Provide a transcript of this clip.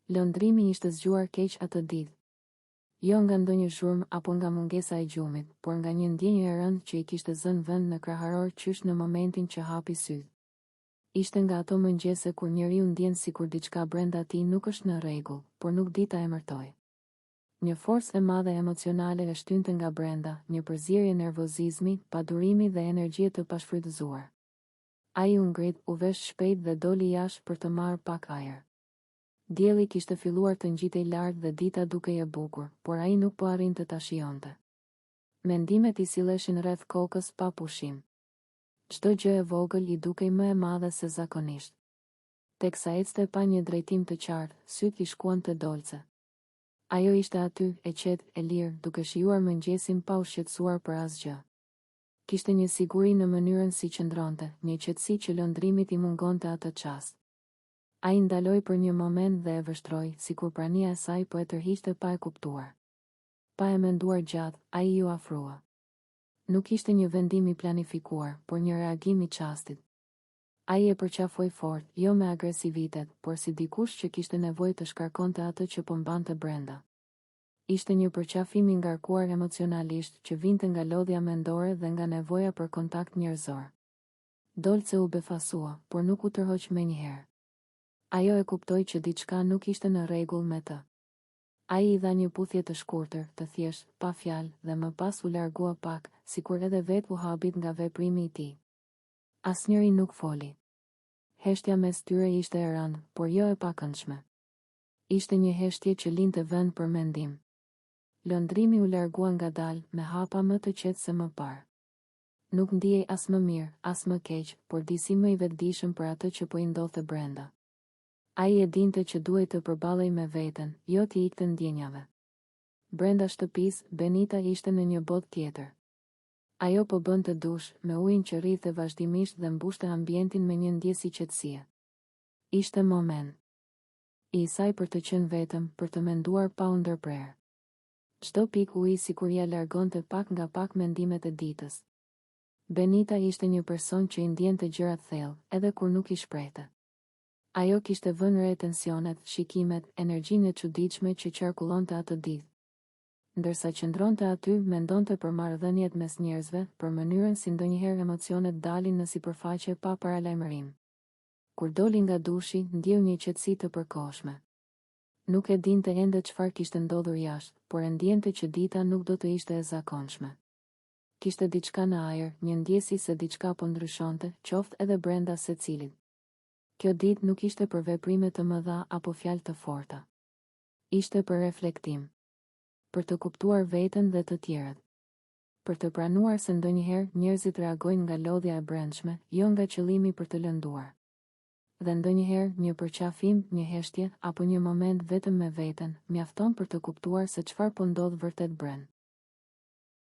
Lëndrimi ishte zgjuar keq atë ditë. Jo nga ndonjë zhurmë apo nga mungesa e gjumit, por nga një ndjenjë e rëndë që i kishte zënë vend në kraharor qysh në momentin që hapi sytë. Ishte nga ato mëngjese kur njeriu ndjen sikur diçka brenda tij nuk është në rregull, por nuk di ta emërtoj. Një forcë e madhe emocionale e shtynte nga brenda, një përzierje nervozizmi, padurimi dhe energjie të pashfrytëzuar. Ai u ngrit, u vesh shpejt dhe doli jashtë për të marrë pak ajër. Dielli kishte filluar të ngjitej lart dhe dita dukej e bukur, por ai nuk po arrinte ta shijonte. Mendimet i silleshin rreth kokës pa pushim. Çdo gjë e vogël i dukej më e madhe se zakonisht. Teksa ecte pa një drejtim të qartë, syt i shkuan te Dolce. Ajo ishte aty, e qetë, e lirë, duke shijuar mëngjesin pa u shqetësuar për asgjë. Kishte një siguri në mënyrën si qëndronte, një qetësi që lëndrimit i mungonte atë çast. Ai ndaloi për një moment dhe e vështroi, sikur prania e saj po e tërhiqte pa e kuptuar. Pa e menduar gjatë, ai ju afrua. Nuk ishte një vendim i planifikuar, por një reagim i çastit. Ai e përqafoi fort, jo me agresivitet, por si dikush që kishte nevojë të shkarkonte atë që po mbante brenda. Ishte një përqafim i ngarkuar emocionalisht që vinte nga lodhja mendore dhe nga nevoja për kontakt njerëzor. Dolce u befasua, por nuk u tërhoq menjëherë. Ajo e kuptoi që diçka nuk ishte në rregull me të. Ai i dha një puthje të shkurtër, të thjeshtë, pa fjalë, dhe më pas u largua pak, sikur edhe vetë u habit nga veprimi i tij. Asnjëri nuk foli. Heshtja mes tyre ishte e rëndë, por jo e pakëndshme. Ishte një heshtje që linte vend për mendim. Lëndrimi u largua ngadalë, me hapa më të qetë se më parë. Nuk ndihej as më mirë, as më keq, por disi më i vetëdijshëm për atë që po i ndodhte brenda. Ai e dinte që duhej të përballej me veten, jo t'i ikte ndjenjave. Brenda shtëpisë, Benita ishte në një botë tjetër. Ajo po bënte dush, me ujin që rrithte vazhdimisht dhe mbushte ambientin me një ndjesi qetësie. Ishte moment i saj për të qenë vetëm, për të menduar pa u ndërprerë. Çdo pikë uji sikur ja largonte pak nga pak mendimet e ditës. Benita ishte një person që i ndjente gjërat thellë, edhe kur nuk i shprehte. Ajo kishte vënë re tensionet, shikimet, energjinë e çuditshme që qarkullonte atë ditë. Ndërsa qëndronte aty, mendonte për marrëdhëniet mes njerëzve, për mënyrën si ndonjëherë emocionet dalin në sipërfaqe pa paralajmërim. Kur doli nga dushi, ndjeu një qetësi të përkohshme. Nuk e dinte ende çfarë kishte ndodhur jashtë, por e ndjente që dita nuk do të ishte e zakonshme. Kishte diçka në ajër, një ndjesi se diçka po ndryshonte, qoftë edhe brenda secilit. Kjo ditë nuk ishte për veprime të mëdha apo fjalë të forta. Ishte për reflektim. Për të kuptuar veten dhe të tjerët. Për të pranuar se ndonjëherë njerëzit reagojnë nga lodhja e brendshme, jo nga qëllimi për të lënduar. Dhe ndonjëherë një përqafim, një heshtje apo një moment vetëm me veten mjafton për të kuptuar se çfarë po ndodh vërtet brenda.